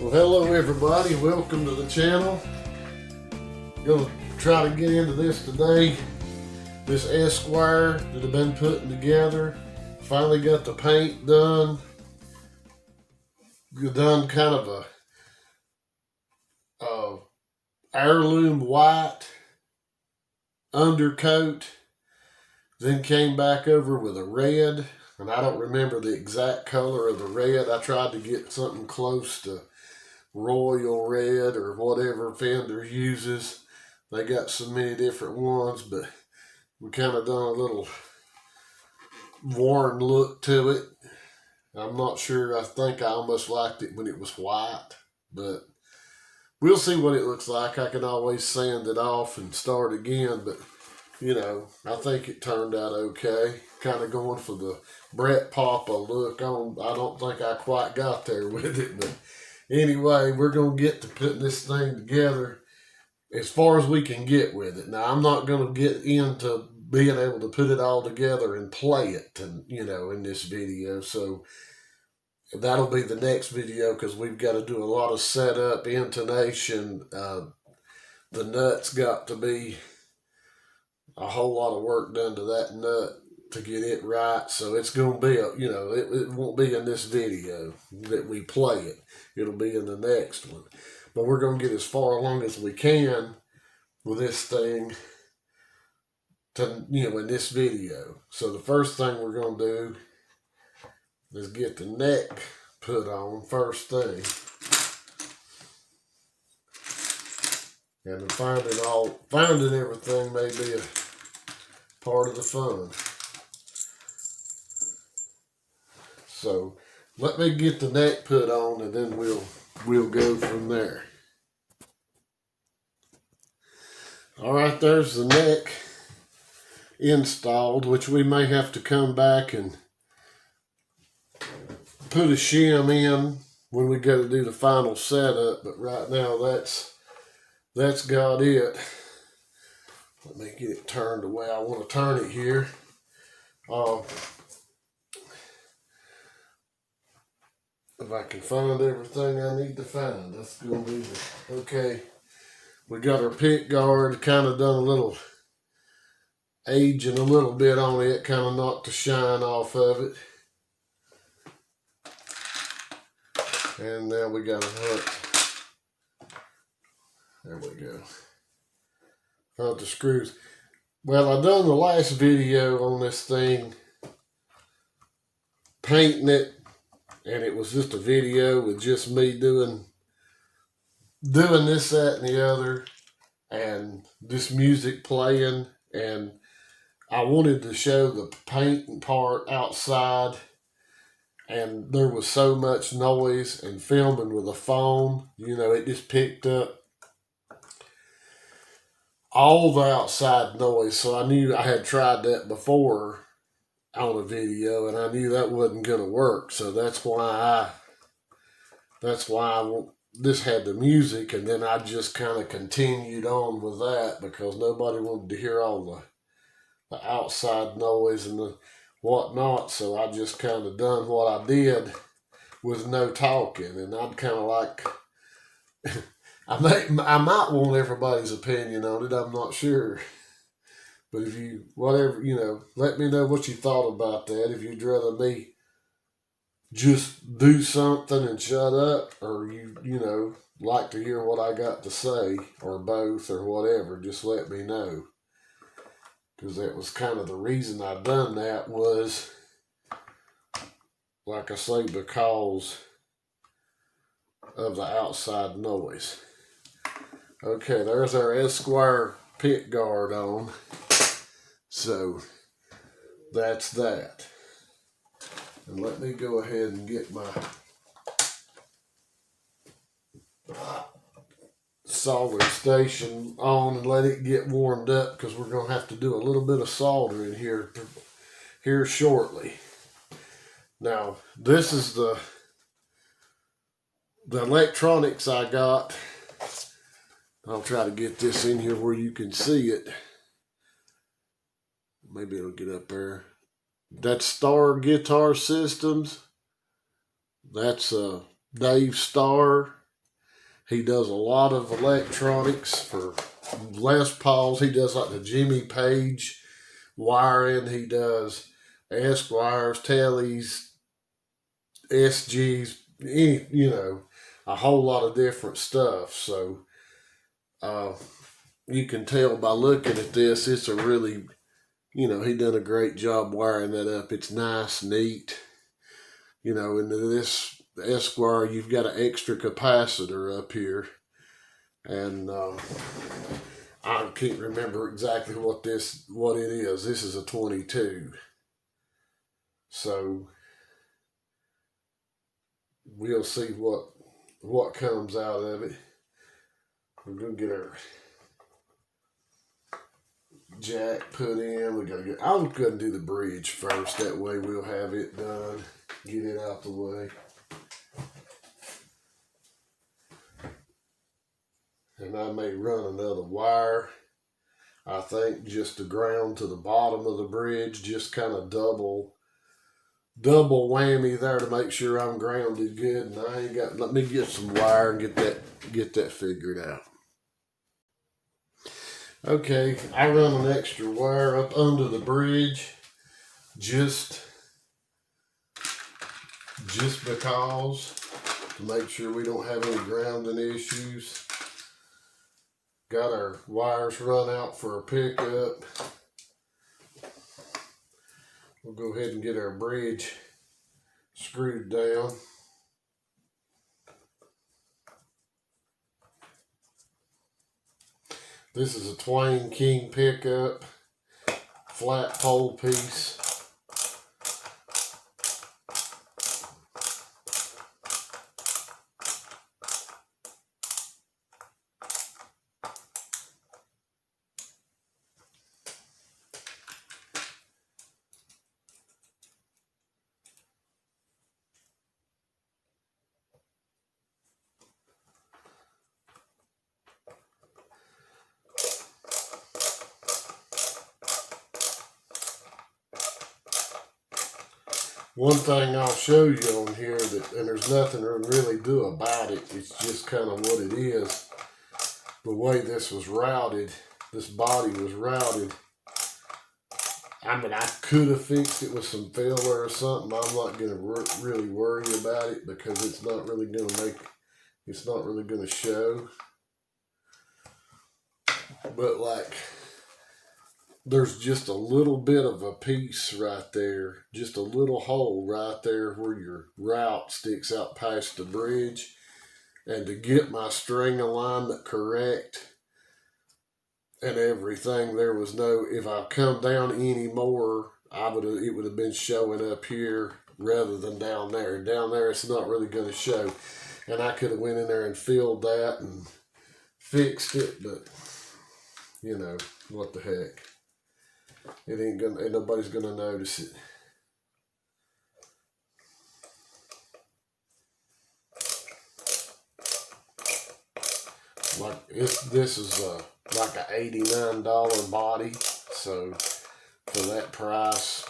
Well, hello everybody, welcome to the channel. Gonna try to get into this today. This Esquire that I've been putting together. Finally got the paint done. Done kind of a heirloom white undercoat. Then came back over with a red, and I don't remember the exact color of the red. I tried to get something close to royal red or whatever Fender uses. They got so many different ones, but we kind of done a little worn look to it. I'm not sure. I think I almost liked it when it was white, but we'll see what it looks like. I can always sand it off and start again, but you know, I think it turned out okay. Kind of going for the Brett Papa look on. I don't think I quite got there with it, but anyway, we're going to get to putting this thing together as far as we can get with it. Now, I'm not going to get into being able to put it all together and play it, and you know, in this video. So that'll be the next video because we've got to do a lot of setup, intonation. The nuts got to be a whole lot of work done to that nut to get it right. So it's going to be, it won't be in this video that we play it. It'll be in the next one. But we're going to get as far along as we can with this thing to, in this video. So the first thing we're going to do is get the neck put on first thing. And finding everything may be a part of the fun. So let me get the neck put on and then we'll go from there. All right, there's the neck installed, which we may have to come back and put a shim in when we go to do the final setup. But right now that's got it. Let me get it turned the way I want to turn it here. If I can find everything I need to find, that's going to be okay. We got our pick guard, kind of done a little aging a little bit on it, kind of knocked the shine off of it. And now we got to hunt. There we go. Hunt the screws. Well, I done the last video on this thing, painting it, and it was just a video with just me doing this, that, and the other, and this music playing, and I wanted to show the painting part outside, and there was so much noise, and filming with a phone, it just picked up all the outside noise. So I knew I had tried that before on a video, and I knew that wasn't going to work. So that's why this had the music, and then I just kind of continued on with that because nobody wanted to hear all the outside noise and the whatnot. So I just kind of done what I did with no talking, and I'd kind of like I might want everybody's opinion on it. I'm not sure. But if you, whatever, let me know what you thought about that. If you'd rather me just do something and shut up, or you like to hear what I got to say, or both, or whatever, just let me know. Because that was kind of the reason I done that was, like I say, because of the outside noise. Okay, there's our Esquire pick guard on. So that's that. And let me go ahead and get my solder station on and let it get warmed up, because we're going to have to do a little bit of soldering here shortly. Now, this is the electronics I got. I'll try to get this in here where you can see it. Maybe it'll get up there. That's Star Guitar Systems. That's Dave Starr. He does a lot of electronics for Les Pauls. He does like the Jimmy Page wiring. He does Esquires, Tellys, SGs, a whole lot of different stuff. So you can tell by looking at this, it's a really, he done a great job wiring that up. It's nice, neat. And this Esquire, you've got an extra capacitor up here. And I can't remember exactly what it is. This is a 22. So we'll see what comes out of it. We're gonna get our jack put in. I'll go and do the bridge first. That way we'll have it done. Get it out the way. And I may run another wire. I think just to ground to the bottom of the bridge, just kind of double whammy there to make sure I'm grounded good. And I ain't got. Let me get some wire and get that figured out. Okay, I run an extra wire up under the bridge, just because, to make sure we don't have any grounding issues. Got our wires run out for a pickup. We'll go ahead and get our bridge screwed down. This is a Twain King pickup, flat pole piece. One thing I'll show you on here, and there's nothing to really do about it, it's just kind of what it is. The way this was routed, this body was routed. I mean, I could have fixed it with some filler or something. I'm not going to really worry about it because it's not really going to show. But like, there's just a little bit of a piece right there, just a little hole right there where your route sticks out past the bridge. And to get my string alignment correct and everything, there was no, if I come down any more, it would have been showing up here rather than down there. Down there, it's not really going to show. And I could have went in there and filled that and fixed it, but what the heck. Ain't nobody's gonna notice it. Like this is like a $89 body, so for that price,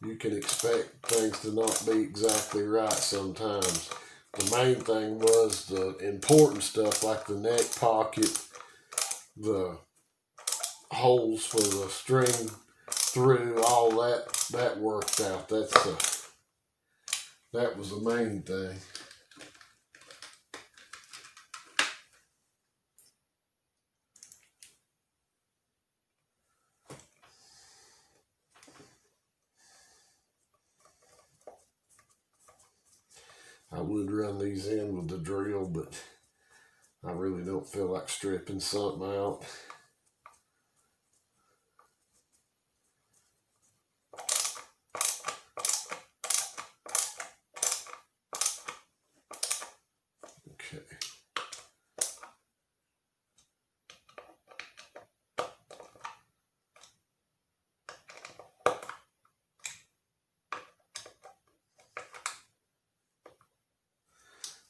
you can expect things to not be exactly right sometimes. The main thing was the important stuff like the neck pocket, the holes for the string through, all that worked out. That was the main thing. I would run these in with the drill, but I really don't feel like stripping something out. Okay.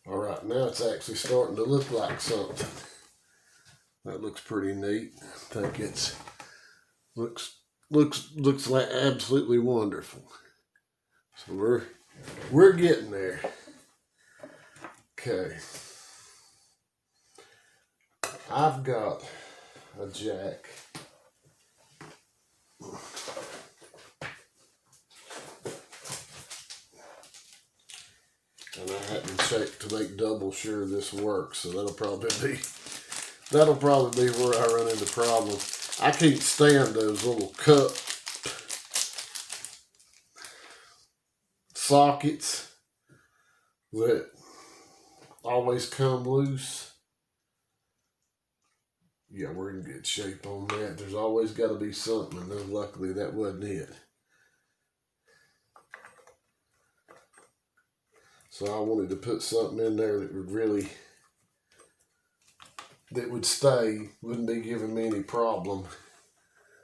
All right, now it's actually starting to look like something. That looks pretty neat. I think it's looks like absolutely wonderful. So we're getting there. Okay. I've got a jack. And I hadn't checked to make double sure this works, so that'll probably be where I run into problems. I can't stand those little cup sockets that always come loose. Yeah, we're in good shape on that. There's always got to be something, and luckily that wasn't it. So I wanted to put something in there that would stay, wouldn't be giving me any problem.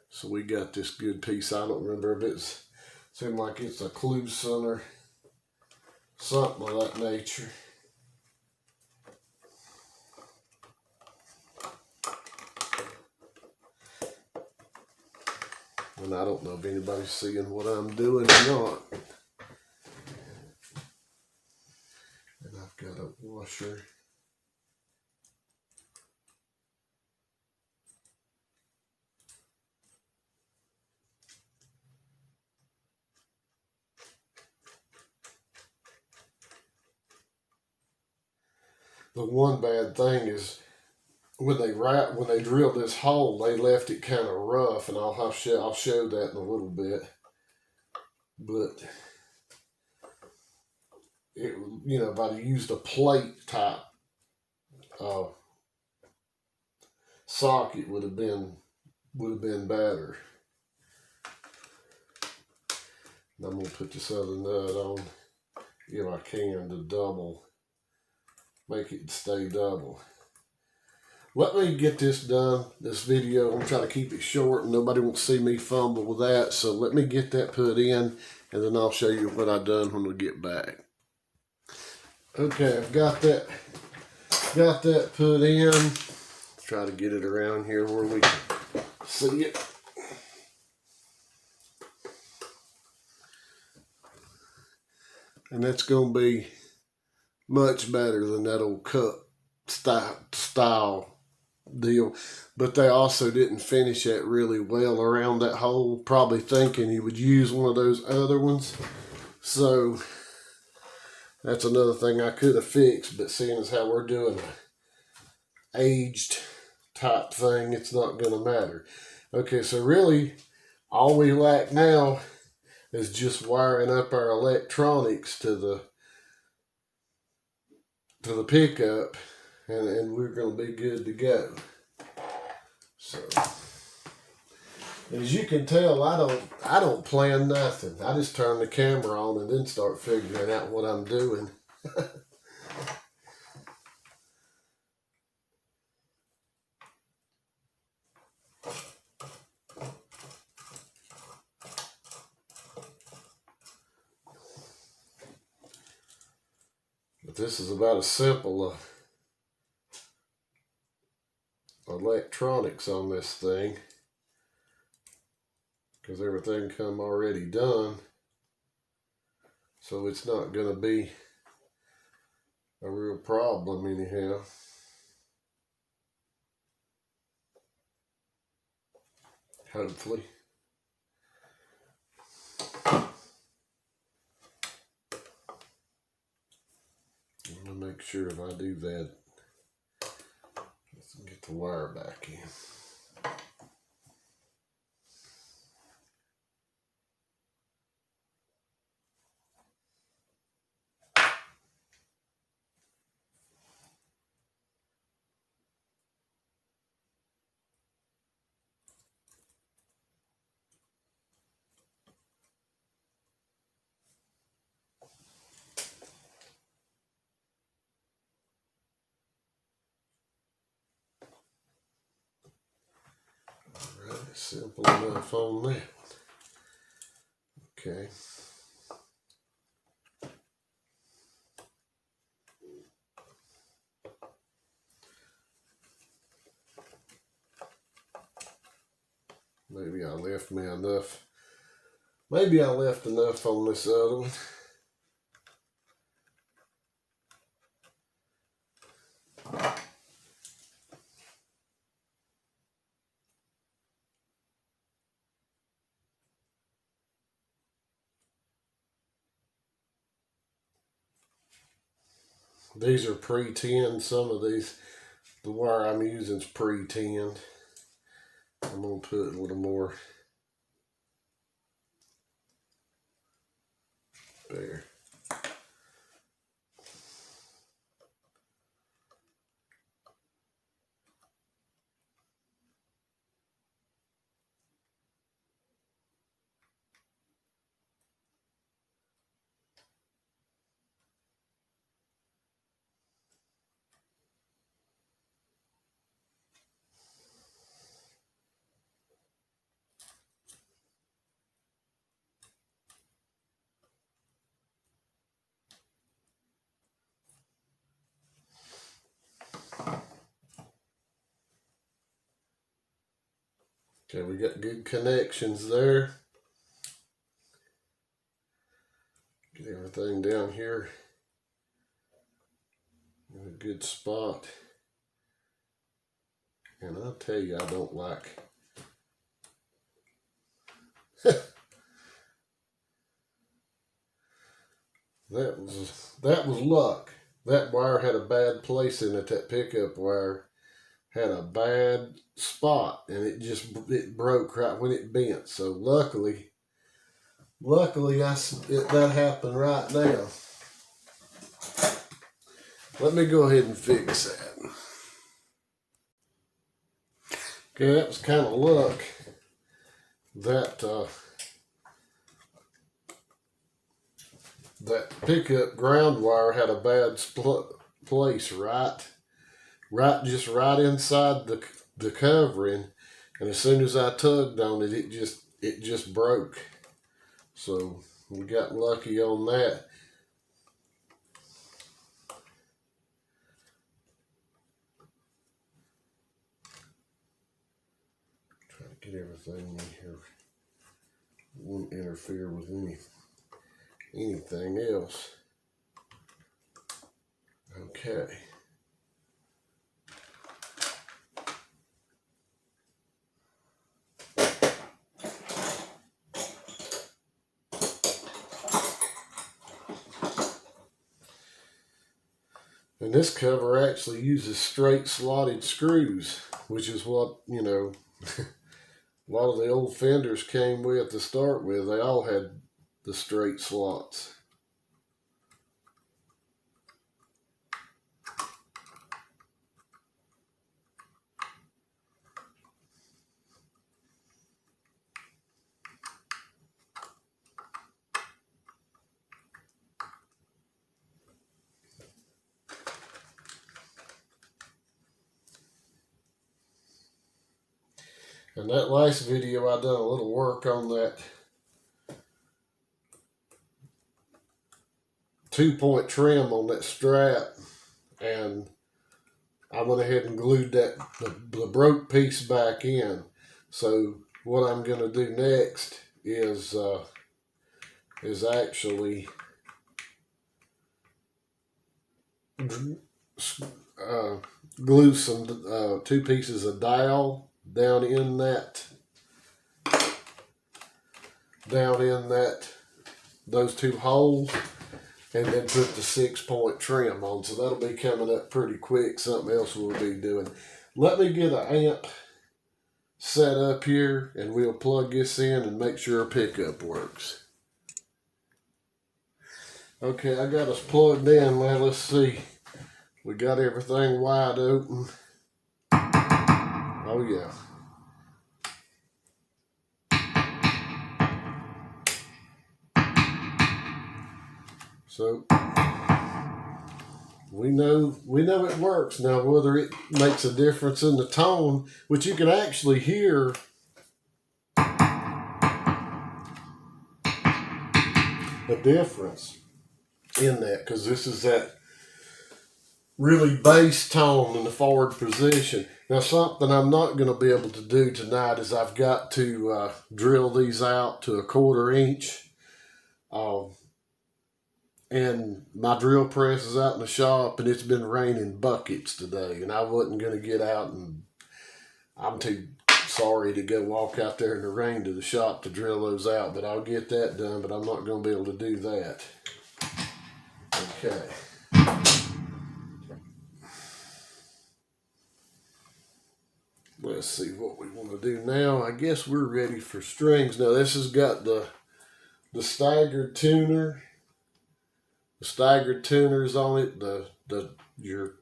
So we got this good piece. I don't remember if it seemed like it's a Cluson or something of that nature. And I don't know if anybody's seeing what I'm doing or not. And I've got a washer. The one bad thing is when they drilled this hole, they left it kind of rough, and I'll show that in a little bit. But it, if I'd used a plate type socket, would have been better. And I'm gonna put this other nut on if I can to make it stay double. Let me get this done, this video. I'm trying to keep it short and nobody wants to see me fumble with that. So let me get that put in and then I'll show you what I've done when we get back. Okay, I've got that put in. Try to get it around here where we can see it. And that's going to be much better than that old cup style deal. But they also didn't finish that really well around that hole, probably thinking you would use one of those other ones. So that's another thing I could have fixed, but seeing as how we're doing an aged type thing, it's not going to matter. Okay, so really all we lack now is just wiring up our electronics to the pickup, and we're going to be good to go. So as you can tell, I don't plan nothing. I just turn the camera on and then start figuring out what I'm doing. But this is about as simple electronics on this thing, because everything come already done, so it's not going to be a real problem anyhow. Hopefully. I'm going to make sure if I do that, let's get the wire back in. Simple enough on that. Okay. Maybe I left enough. Maybe I left enough on this other one. These are pre-tinned. Some of these, the wire I'm using is pre-tinned. I'm going to put a little more there. Okay, we got good connections there. Get everything down here in a good spot. And I'll tell you, I don't like that was luck. That wire had a bad place in it. That pickup wire had a bad spot, and it broke right when it bent. So luckily that happened right now. Let me go ahead and fix that. Okay, that was kind of luck. That pickup ground wire had a bad place right inside the covering, and as soon as I tugged on it, it just broke. So we got lucky on that. Try to get everything in here. Won't interfere with anything else. Okay. And this cover actually uses straight slotted screws, which is what, a lot of the old fenders came with to start with. They all had the straight slots. In that last video, I done a little work on that 2-point trim on that strap, and I went ahead and glued the broke piece back in. So what I'm going to do next is actually glue some 2 pieces of dowel down in those 2 holes, and then put the 6-point trim on. So that'll be coming up pretty quick. Something else we'll be doing. Let me get an amp set up here, and we'll plug this in and make sure our pickup works. Okay, I got us plugged in. Now let's see. We got everything wide open. Oh yeah. So we know it works. Now whether it makes a difference in the tone, which you can actually hear a difference in that, because this is that really bass tone in the forward position. Now something I'm not going to be able to do tonight is I've got to drill these out to 1/4 inch. And my drill press is out in the shop, and it's been raining buckets today, and I wasn't going to get out, and I'm too sorry to go walk out there in the rain to the shop to drill those out, but I'll get that done, but I'm not going to be able to do that. Okay. let's see what we want to do now. I guess we're ready for strings. Now this has got the staggered tuner. The staggered tuners on it. Your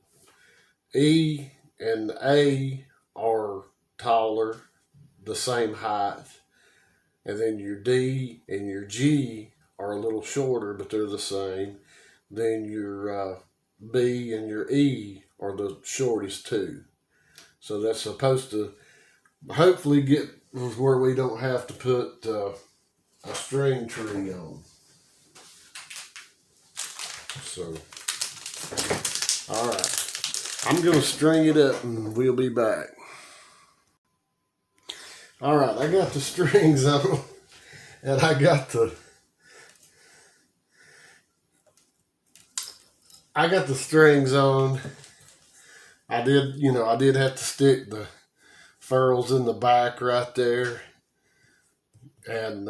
E and A are taller, the same height, and then your D and your G are a little shorter, but they're the same. Then your B and your E are the shortest too. So that's supposed to hopefully get where we don't have to put a string tree on. So, all right. I'm going to string it up and we'll be back. All right, I got the strings on and I got the strings on. I did have to stick the furls in the back right there. And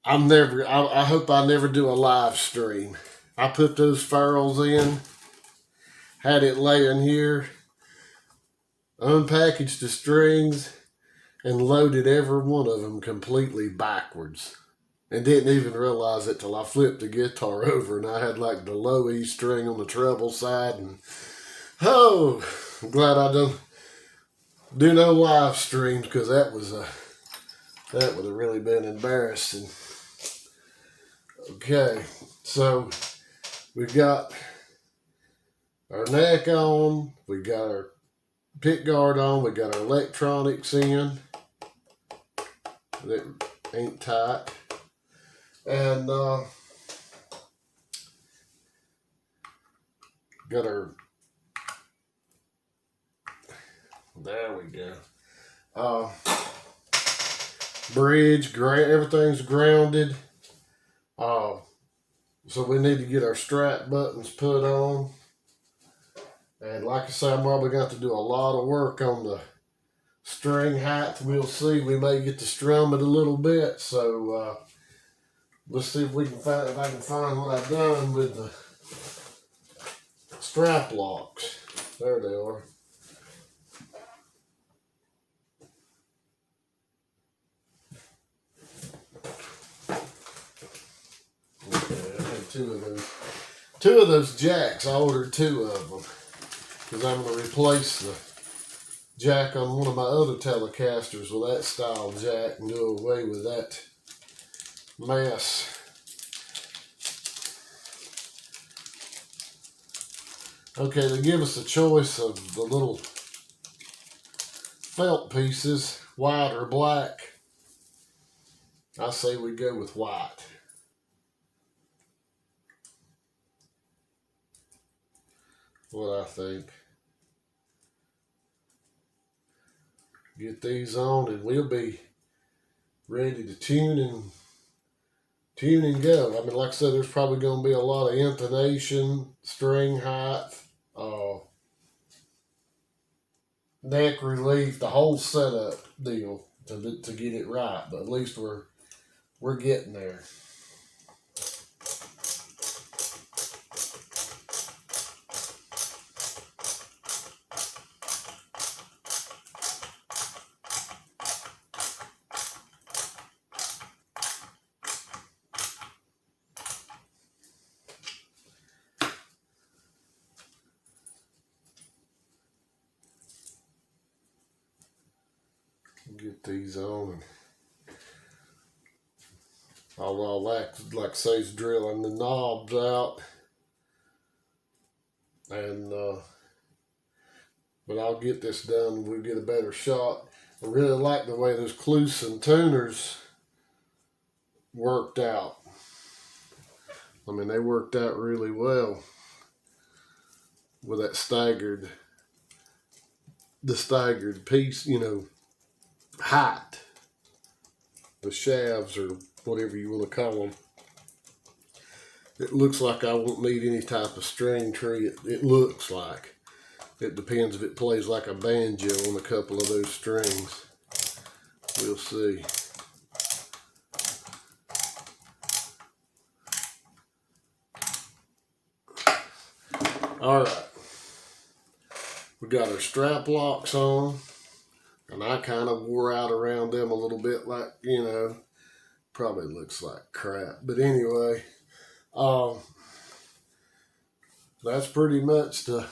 I hope I never do a live stream. I put those furls in, had it laying here, unpackaged the strings, and loaded every one of them completely backwards. And didn't even realize it till I flipped the guitar over and I had like the low E string on the treble side. And oh, I'm glad I don't do no live streams, because that would have really been embarrassing. Okay, so we've got our neck on, we got our pick guard on, we got our electronics in. That ain't tight. And got our, there we go. Bridge, everything's grounded. So we need to get our strap buttons put on. And like I said, I'm probably going to have to do a lot of work on the string height. We'll see. We may get to strum it a little bit. So let's see if I can find what I've done with the strap locks. There they are. Okay, I have two of those jacks. I ordered two of them because I'm going to replace the jack on one of my other Telecasters with that style jack and do away with that mess. Okay, they give us a choice of the little felt pieces, white or black. I say we go with white. What I think. Get these on and we'll be ready to tune and go. I mean, like I said, there's probably going to be a lot of intonation, string height, neck relief, the whole setup deal to get it right. But at least we're getting there. Get these on, and I'll like I say, is drilling the knobs out, and but I'll get this done and we'll get a better shot. I really like the way those Clusen tuners worked out. I mean, they worked out really well with that staggered piece, height, the shafts or whatever you want to call them. It looks like I won't need any type of string tree. It looks like. It depends if it plays like a banjo on a couple of those strings. We'll see. All right. We got our strap locks on. And I kind of wore out around them a little bit, like, you know, probably looks like crap. But anyway, that's pretty much the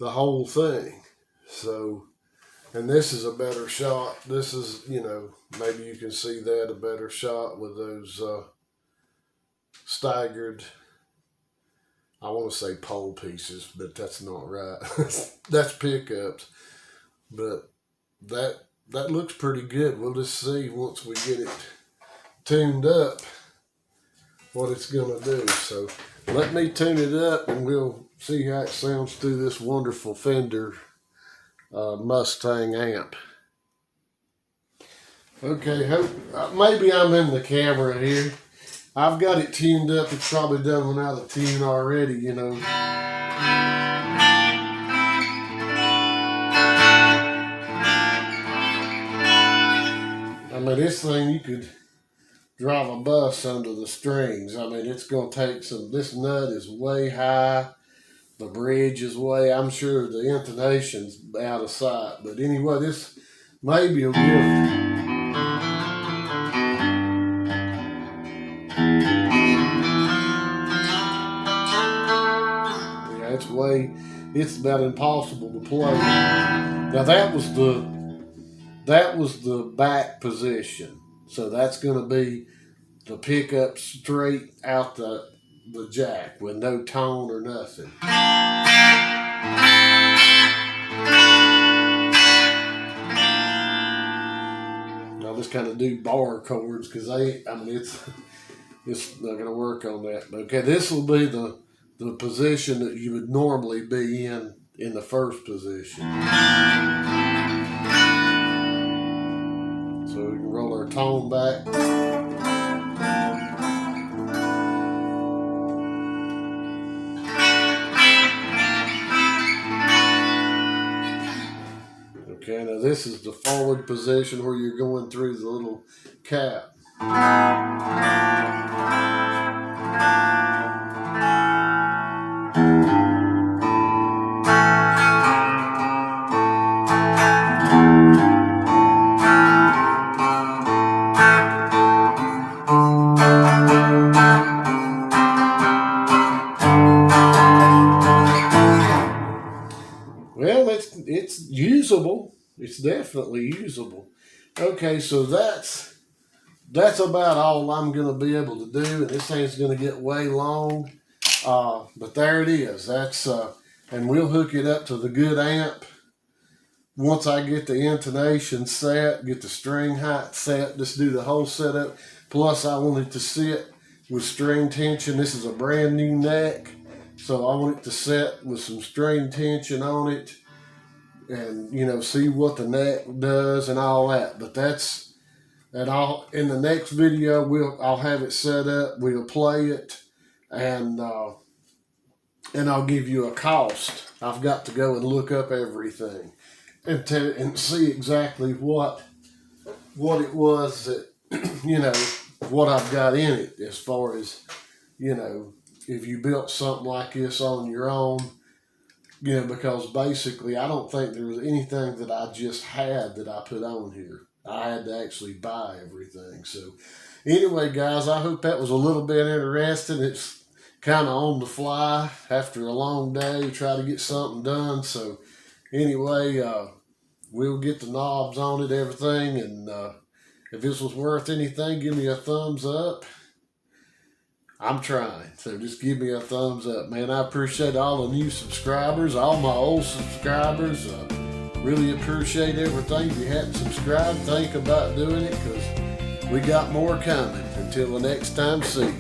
whole thing. So, and this is a better shot. This is, you know, maybe you can see that a better shot with those staggered, I want to say pole pieces, but that's not right. That's pickups. But that looks pretty good. We'll just see once we get it tuned up what it's going to do. So let me tune it up and we'll see how it sounds through this wonderful Fender Mustang amp. Okay, maybe I'm in the camera here. I've got it tuned up. It's probably done one out of tune already, you know. I mean, this thing, you could drive a bus under the strings. I mean, it's going to take some, this nut is way high. The bridge is way, I'm sure the intonation's out of sight. But anyway, this maybe will give. Yeah, it's about impossible to play. Now that was the back position. So that's going to be the pickup straight out the jack with no tone or nothing. I'll just kind of do bar chords because it's not going to work on that. But okay, this will be the position that you would normally be in the first position. So we can roll our tone back. Okay, now this is the forward position where you're going through the little cap. Well, it's usable. It's definitely usable. Okay, so that's about all I'm going to be able to do, and this thing's going to get way long. But there it is. That's and we'll hook it up to the good amp once I get the intonation set, get the string height set, just do the whole setup. Plus, I want it to sit with string tension. This is a brand new neck, so I want it to set with some string tension on it. And, you know, see what the neck does and all that. But in the next video, I'll have it set up. We'll play it, and I'll give you a cost. I've got to go and look up everything and see exactly what it was that, you know, what I've got in it as far as, you know, if you built something like this on your own. You know, because basically I don't think there was anything that I just had that I put on here. I had to actually buy everything. So anyway, guys, I hope that was a little bit interesting. It's kind of on the fly after a long day, try to get something done. So anyway, we'll get the knobs on it, everything. And if this was worth anything, give me a thumbs up. I'm trying, so just give me a thumbs up, man. I appreciate all the new subscribers, all my old subscribers. Really appreciate everything. If you hadn't subscribed, think about doing it because we got more coming. Until the next time, see you.